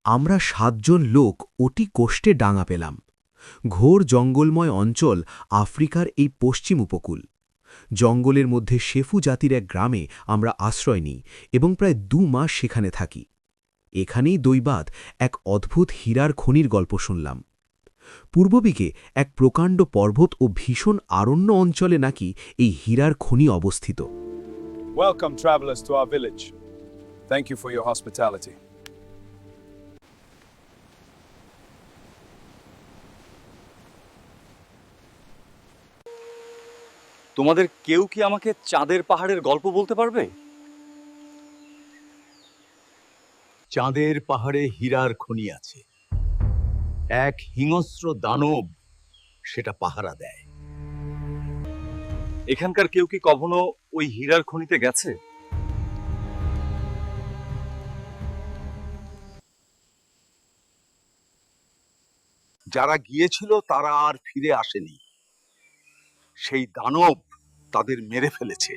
আমরা ৭ জন লোক অতি কষ্টে ডাঙা পেলাম। ঘোর জঙ্গলময় অঞ্চল আফ্রিকার এই পশ্চিম উপকূল। জঙ্গলের মধ্যে শেফু জাতির এক গ্রামে আমরা আশ্রয় নিই এবং প্রায় ২ মাস সেখানে থাকি। এখানেই দৈবাত এক অদ্ভুত হীরার খনির গল্প শুনলাম। পূর্বদিকে এক প্রকাণ্ড পর্বত ও ভীষণ আরণ্য অঞ্চলে নাকি এই হীরার খনি অবস্থিত। Welcome, travelers, to our village. Thank you for your hospitality. তোমাদের কেউ কি আমাকে চাঁদের পাহাড়ের গল্প বলতে পারবে? চাঁদের পাহাড়ে হীরার খনি আছে। এক হিংস্র দানব সেটা পাহারা দেয়। এখানকার কেউ কি কখনো ওই হীরার খনিতে গেছে? যারা গিয়েছিল তারা আর ফিরে আসেনি। সেই দানব তাদের মেরে ফেলেছে।